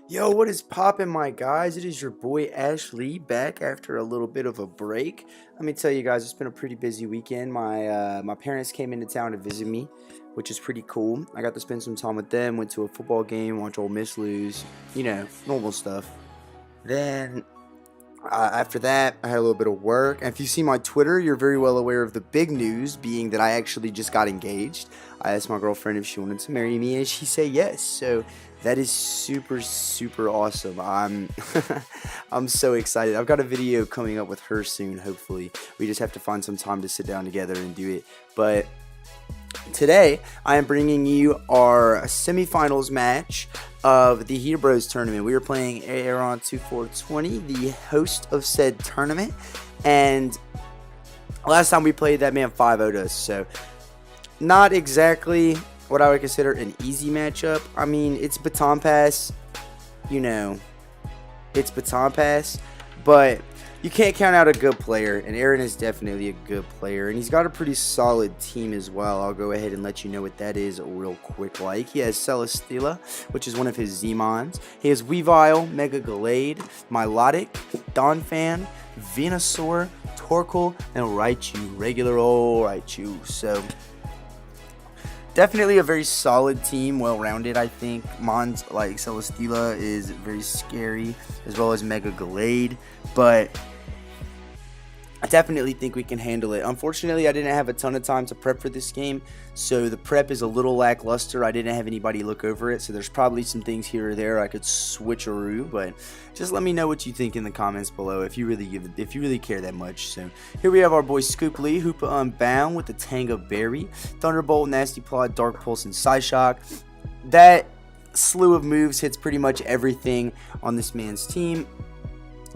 Yo, what is poppin', my guys? It is your boy Ashley back after a little bit of a break. Let me tell you guys, it's been a pretty busy weekend. My parents came into town to visit me, which is pretty cool. I got to spend some time with them. Went to a football game, watch Ole Miss lose. Normal stuff. Then after that, I had a little bit of work. And if you see my Twitter, you're very well aware of the big news, being that I actually just got engaged. I asked my girlfriend if she wanted to marry me, and she said yes. So that is super, super awesome. I'm so excited. I've got a video coming up with her soon, hopefully. We just have to find some time to sit down together and do it. But today, I am bringing you our semifinals match of the Heatah Broz tournament. We are playing Aaron2420, the host of said tournament. And last time we played, that man 5-0'd us. So, not exactly what I would consider an easy matchup. I mean, it's baton pass. It's baton pass. But you can't count out a good player, and Aaron is definitely a good player, and he's got a pretty solid team as well. I'll go ahead and let you know what that is real quick. He has Celesteela, which is one of his Z-Mons. He has Weavile, Mega Gallade, Milotic, Donphan, Venusaur, Torkoal, and Raichu. Regular old Raichu. So definitely a very solid team, well-rounded, I think. Mons like Celesteela is very scary, as well as Mega Gallade, but I definitely think we can handle it. Unfortunately, I didn't have a ton of time to prep for this game, so the prep is a little lackluster. I didn't have anybody look over it, so there's probably some things here or there I could switcheroo, but just let me know what you think in the comments below if you really care that much. So here we have our boy Scoop Lee, Hoopa Unbound with the Tanga Berry, Thunderbolt, Nasty Plot, Dark Pulse, and Psyshock. That slew of moves hits pretty much everything on this man's team,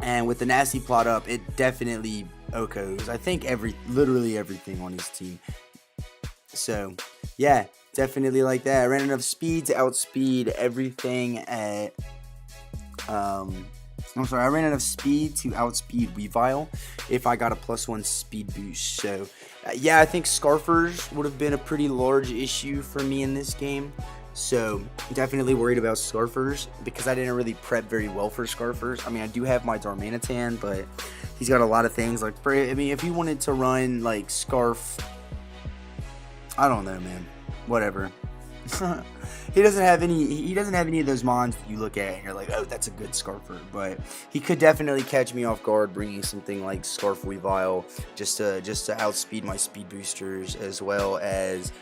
and with the Nasty Plot up, it definitely Okos. I think literally everything on his team. So yeah, definitely like that. I ran enough speed to outspeed everything at I ran enough speed to outspeed Weavile if I got a +1 speed boost. So yeah, I think Scarfers would have been a pretty large issue for me in this game. So definitely worried about Scarfers because I didn't really prep very well for Scarfers. I mean, I do have my Darmanitan, but he's got a lot of things. If you wanted to run like Scarf, I don't know, man. Whatever. He doesn't have any of those mons that you look at and you're like, oh, that's a good Scarfer. But he could definitely catch me off guard, bringing something like Scarf Weavile just to outspeed my speed boosters, as well as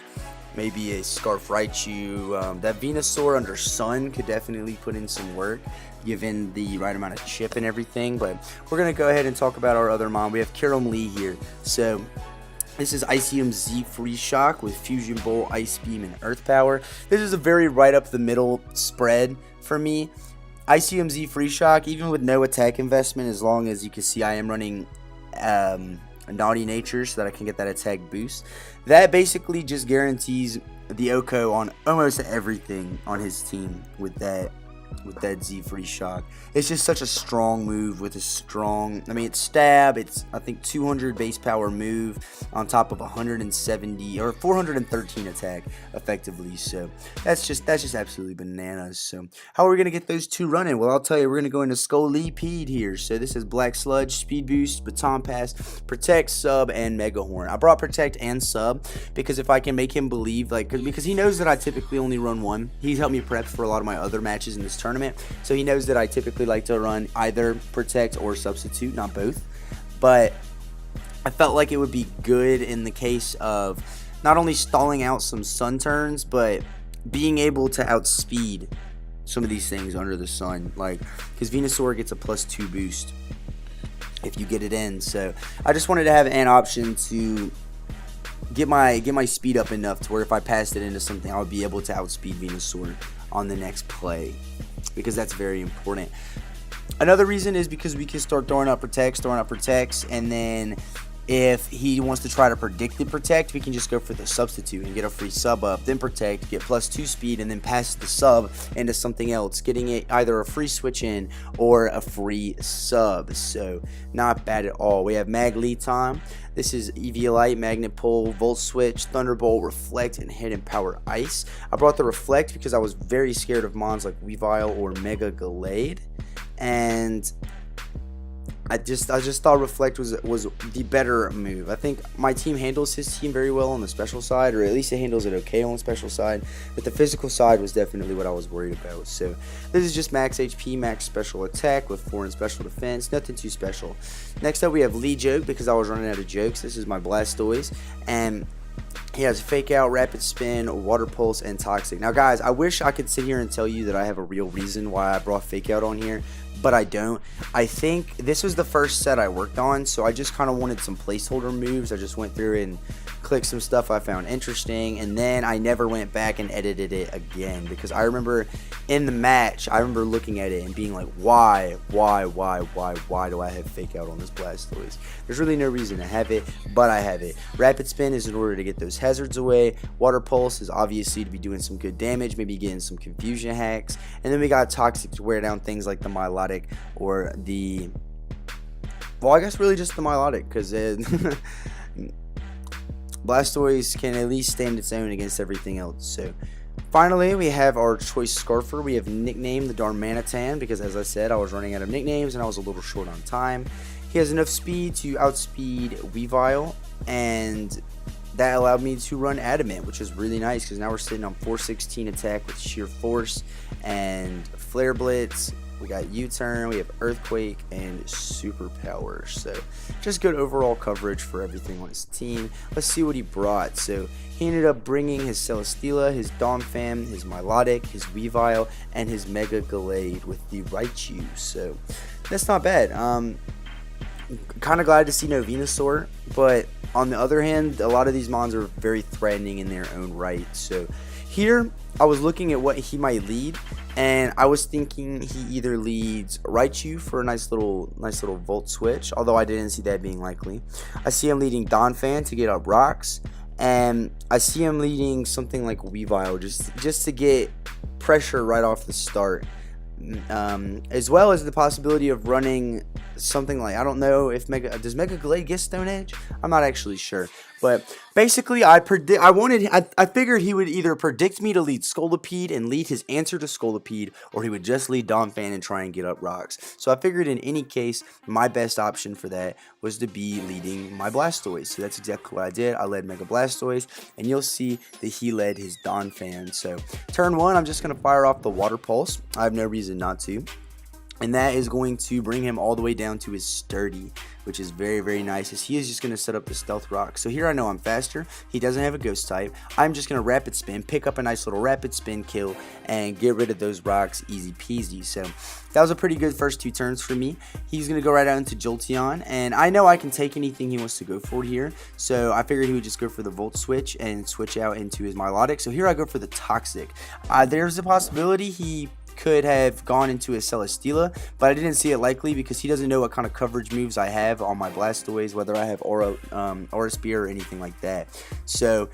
maybe a Scarf Raichu. That Venusaur under Sun could definitely put in some work, given the right amount of chip and everything. But we're going to go ahead and talk about our other mon. We have Kiram Lee here. So this is Icium Z Freeze Shock with Fusion Bolt, Ice Beam, and Earth Power. This is a very right up the middle spread for me. Icium Z Freeze Shock, even with no attack investment, as long as you can see I am running Naughty Nature so that I can get that attack boost. That basically just guarantees the Oko on almost everything on his team with that Z Freeze Shock. It's just such a strong move with a strong, it's stab, it's I think 200 base power move on top of 170 or 413 attack effectively. So that's just absolutely bananas. So how are we gonna get those two running? Well, I'll tell you, we're gonna go into Scolipede here. So this is Black Sludge, Speed Boost, Baton Pass, Protect, Sub, and Mega Horn. I brought Protect and Sub because if I can make him believe, because he knows that I typically only run one. He's helped me prep for a lot of my other matches in this tournament, so he knows that I typically like to run either Protect or Substitute, not both. But I felt like it would be good in the case of not only stalling out some sun turns, but being able to outspeed some of these things under the sun, because Venusaur gets a +2 boost if you get it in. So I just wanted to have an option to get my speed up enough to where if I passed it into something, I would be able to outspeed Venusaur on the next play, because that's very important. Another reason is because we can start throwing out protects, and then If he wants to try to predict and protect, we can just go for the substitute and get a free sub up, then protect, get +2 speed, and then pass the sub into something else, getting it either a free switch in or a free sub. So not bad at all. We have mag lead time. This is Eviolite, Magnet Pull, Volt Switch, Thunderbolt, Reflect, and Hidden Power Ice. I brought the Reflect because I was very scared of mons like Weavile or Mega Gallade, and I just thought Reflect was the better move. I think my team handles his team very well on the special side, or at least it handles it okay on the special side, but the physical side was definitely what I was worried about. So this is just max HP, max special attack with 4 in special defense, nothing too special. Next up we have Lee Joke, because I was running out of jokes. This is my Blastoise, and he has Fake Out, Rapid Spin, Water Pulse, and Toxic. Now guys, I wish I could sit here and tell you that I have a real reason why I brought Fake Out on here, but I don't. I think this was the first set I worked on, so I just kind of wanted some placeholder moves. I just went through and clicked some stuff I found interesting, and then I never went back and edited it again, because I remember in the match, I remember looking at it and being like, why do I have Fake Out on this Blastoise? There's really no reason to have it, but I have it. Rapid Spin is in order to get those hazards away. Water Pulse is obviously to be doing some good damage, maybe getting some confusion hacks, and then we got Toxic to wear down things like the Milotic or the, well, I guess really just the Milotic, because Blastoise can at least stand its own against everything else. So finally we have our choice Scarfer. We have nicknamed the Darmanitan because, as I said, I was running out of nicknames and I was a little short on time. He has enough speed to outspeed Weavile, and that allowed me to run Adamant, which is really nice because now we're sitting on 416 attack with sheer force and Flare Blitz. We got U-turn, we have Earthquake, and Super Power. So just good overall coverage for everything on his team. Let's see what he brought. So he ended up bringing his Celesteela, his Donphan, his Milotic, his Weavile, and his Mega Gallade with the Raichu. So that's not bad. Kind of glad to see no Venusaur, but on the other hand, a lot of these mons are very threatening in their own right. So here I was looking at what he might lead, and I was thinking he either leads Raichu for a nice little Volt Switch, although I didn't see that being likely. I see him leading Donphan to get up rocks, and I see him leading something like Weavile just to get pressure right off the start. As well as the possibility of running something like, I don't know if does Mega Gallade get Stone Edge? I'm not actually sure, but basically I figured he would either predict me to lead Scolipede and lead his answer to Scolipede, or he would just lead Donphan and try and get up rocks. So I figured in any case my best option for that was to be leading my Blastoise. So that's exactly what I did. I led Mega Blastoise, and you'll see that he led his Donphan. So turn 1, I'm just going to fire off the Water Pulse. I have no reason not to. And that is going to bring him all the way down to his Sturdy, which is very, very nice, as he is just going to set up the Stealth Rock. So here I know I'm faster. He doesn't have a Ghost type. I'm just going to Rapid Spin, pick up a nice little Rapid Spin kill, and get rid of those rocks easy peasy. So that was a pretty good first 2 turns for me. He's going to go right out into Jolteon, and I know I can take anything he wants to go for here. So I figured he would just go for the Volt Switch and switch out into his Milotic. So here I go for the Toxic. There's a possibility he could have gone into a Celesteela, but I didn't see it likely because he doesn't know what kind of coverage moves I have on my Blastoise, whether I have Aura Spear or anything like that. So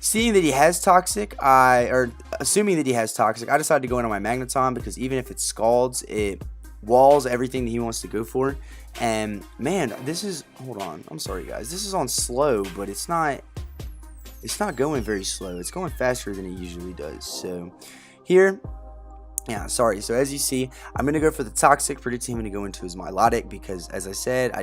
seeing that he has Toxic, assuming that he has Toxic, I decided to go in on my Magneton, because even if it Scalds, it walls everything that he wants to go for. And man, this is, hold on, I'm sorry guys, this is on slow, but it's not going very slow. It's going faster than it usually does. So here, yeah, sorry. So as you see, I'm gonna go for the Toxic, predicting him to go into his Milotic, because as I said,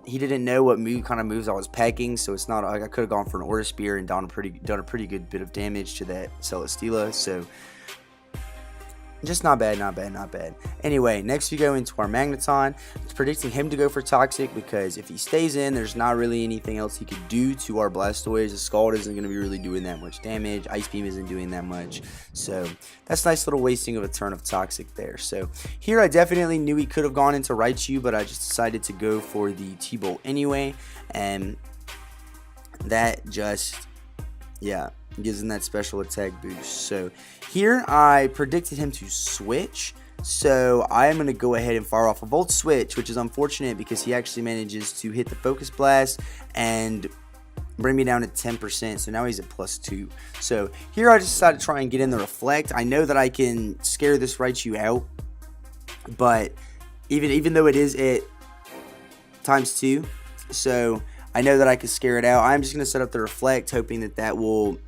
he didn't know what kind of moves I was packing, so it's not like I could have gone for an Aura Spear and done a pretty good bit of damage to that Celesteela. So just not bad. Anyway, next we go into our Magneton. It's predicting him to go for Toxic, because if he stays in, there's not really anything else he could do to our Blastoise. The Scald isn't going to be really doing that much damage. Ice Beam isn't doing that much. So that's a nice little wasting of a turn of Toxic there. So here I definitely knew he could have gone into Raichu, but I just decided to go for the T-Bolt anyway. And that just, yeah, gives him that special attack boost. So here I predicted him to switch, So I am going to go ahead and fire off a Volt Switch, which is unfortunate because he actually manages to hit the Focus Blast and bring me down to 10%. So now he's at +2. So here I just decided to try and get in the Reflect. I know that I can scare this Raichu out, but even though it is at ×2, so I know that I can scare it out. I'm just going to set up the Reflect, hoping that that will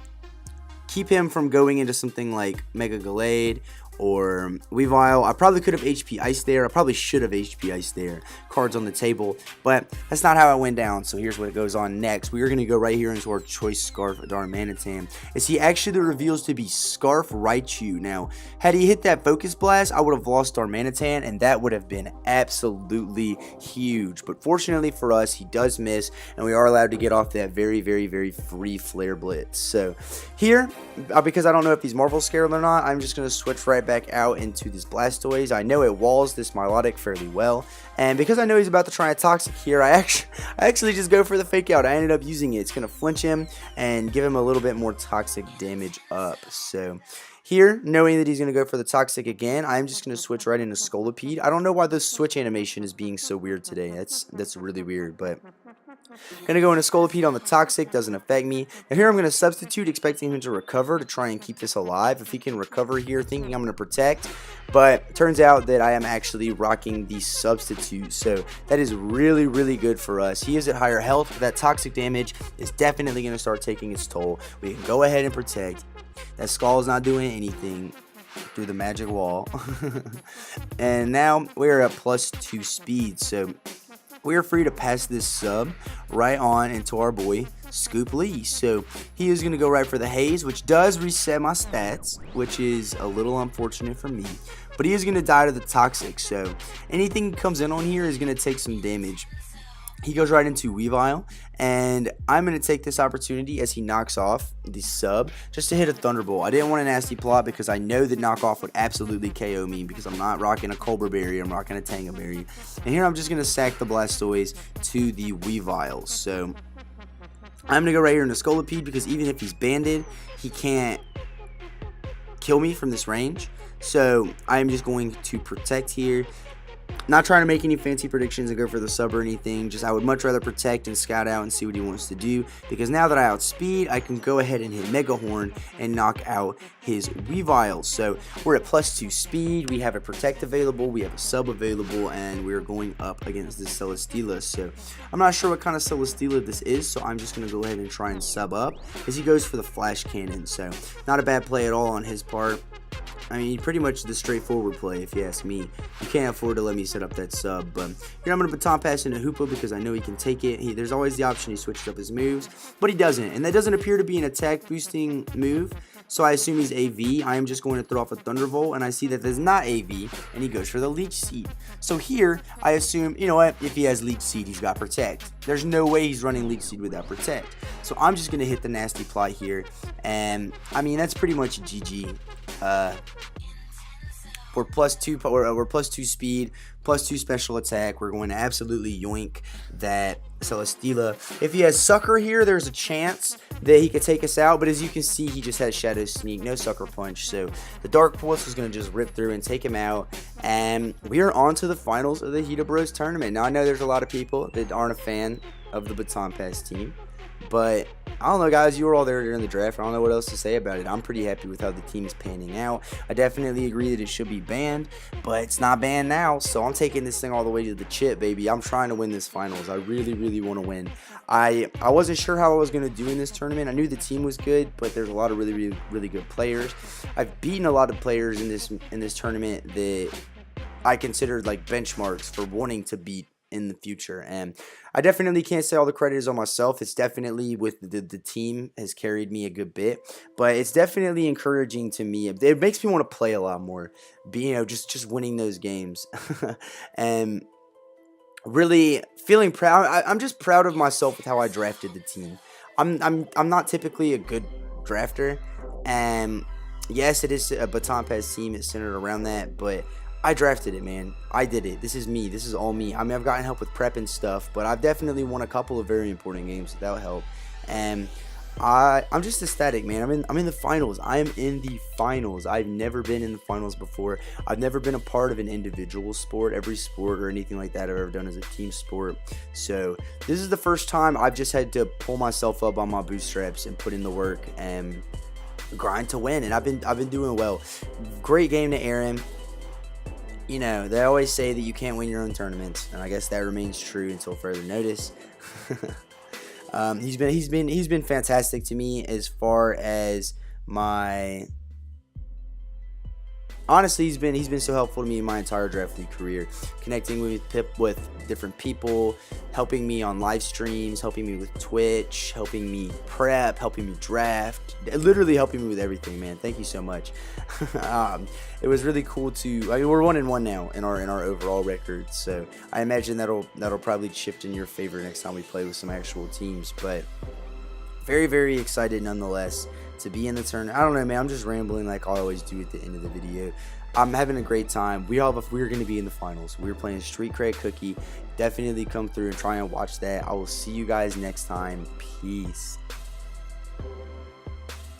keep him from going into something like Mega Gallade or Weavile. I probably could have HP Ice there. I probably should have HP Ice there. Cards on the table. But that's not how it went down. So here's what goes on next. We are going to go right here into our Choice Scarf Darmanitan. As he actually reveals to be Scarf Raichu. Now, had he hit that Focus Blast, I would have lost Darmanitan, and that would have been absolutely huge. But fortunately for us, he does miss, and we are allowed to get off that very, very, very free Flare Blitz. So here, because I don't know if he's Marvel Scared or not, I'm just going to switch right back out into this Blastoise. I know it walls this Milotic fairly well, and because I know he's about to try a Toxic here, I actually just go for the Fake Out. I ended up using it. It's going to flinch him and give him a little bit more Toxic damage up. So here, knowing that he's going to go for the Toxic again, I'm just going to switch right into Scolipede. I don't know why the switch animation is being so weird today. That's really weird, but gonna go into Scolipede on the Toxic, doesn't affect me. Now here I'm gonna substitute, expecting him to recover to try and keep this alive. If he can recover here, thinking I'm gonna protect, but turns out that I am actually rocking the substitute, so that is really, really good for us. He is at higher health, but that Toxic damage is definitely gonna start taking its toll. We can go ahead and protect. That Skull is not doing anything through the magic wall. And now we're at +2 speed, so we are free to pass this sub right on into our boy Scoop Lee. So he is going to go right for the Haze, which does reset my stats, which is a little unfortunate for me. But he is going to die to the Toxic, so anything that comes in on here is going to take some damage. He goes right into Weavile, and I'm going to take this opportunity as he knocks off the sub just to hit a Thunderbolt. I didn't want a Nasty Plot because I know that knockoff would absolutely KO me because I'm not rocking a Colbur Berry, I'm rocking a Tanga Berry. And here I'm just going to sack the Blastoise to the Weavile. So I'm going to go right here into Scolipede because even if he's banded, he can't kill me from this range. So I'm just going to protect here. Not trying to make any fancy predictions and go for the sub or anything. Just I would much rather protect and scout out and see what he wants to do. Because now that I outspeed, I can go ahead and hit Mega Horn and knock out his Weavile. So we're at +2 speed. We have a protect available. We have a sub available. And we're going up against this Celesteela. So I'm not sure what kind of Celesteela this is. So I'm just going to go ahead and try and sub up. As he goes for the Flash Cannon. So not a bad play at all on his part. I mean, pretty much the straightforward play, if you ask me. You can't afford to let me set up that sub. But here I'm going to Baton Pass into Hoopa because I know he can take it. There's always the option he switches up his moves, but he doesn't. And that doesn't appear to be an attack boosting move, so I assume he's AV. I am just going to throw off a Thunderbolt, and I see that there's not AV, and he goes for the Leech Seed. So here, I assume, you know what, if he has Leech Seed, he's got Protect. There's no way he's running Leech Seed without Protect. So I'm just going to hit the Nasty Plot here, and I mean, that's pretty much GG. We're +2 speed, +2 special attack. We're going to absolutely yoink that Celesteela. If he has Sucker here, there's a chance that he could take us out. But as you can see, he just has Shadow Sneak, no Sucker Punch. So the Dark Pulse is going to just rip through and take him out. And we are on to the finals of the Heatah Bros tournament. Now, I know there's a lot of people that aren't a fan of the Baton Pass team. But I don't know, guys, you were all there during the draft. I don't know what else to say about it. I'm pretty happy with how the team is panning out. I definitely agree that it should be banned, but it's not banned now. So I'm taking this thing all the way to the chip, baby. I'm trying to win this finals. I really, really want to win. I wasn't sure how I was going to do in this tournament. I knew the team was good, but there's a lot of really, really, really good players. I've beaten a lot of players in this tournament that I considered like benchmarks for wanting to beat in the future, and I definitely can't say all the credit is on myself. It's definitely with the team has carried me a good bit, but it's definitely encouraging to me. It makes me want to play a lot more, just winning those games. And really feeling proud. I'm just proud of myself with how I drafted the team. I'm not typically a good drafter, and yes, it is a Baton Pass team. It's centered around that, but I drafted it, man. I did it. This is me. This is all me. I mean, I've gotten help with prep and stuff, but I've definitely won a couple of very important games without help. And I'm just ecstatic, man. I'm in the finals. I am in the finals. I've never been in the finals before. I've never been a part of an individual sport. Every sport or anything like that I've ever done is a team sport. So this is the first time I've just had to pull myself up on my bootstraps and put in the work and grind to win. And I've been doing well. Great game to Aaron. You know, they always say that you can't win your own tournaments, and I guess that remains true until further notice. He's been fantastic to me as far as my. Honestly, he's been so helpful to me in my entire draft league career, connecting with different people, helping me on live streams, helping me with Twitch, helping me prep, helping me draft, literally helping me with everything, man. Thank you so much. It was really cool to. I mean, we're 1-1 now in our overall record, so I imagine that'll probably shift in your favor next time we play with some actual teams. But very, very excited nonetheless to be in the tournament. I don't know, man. I'm just rambling like I always do at the end of the video. I'm having a great time. We're going to be in the finals. We're playing Street Cred Cookie. Definitely come through and try and watch that. I will see you guys next time. Peace.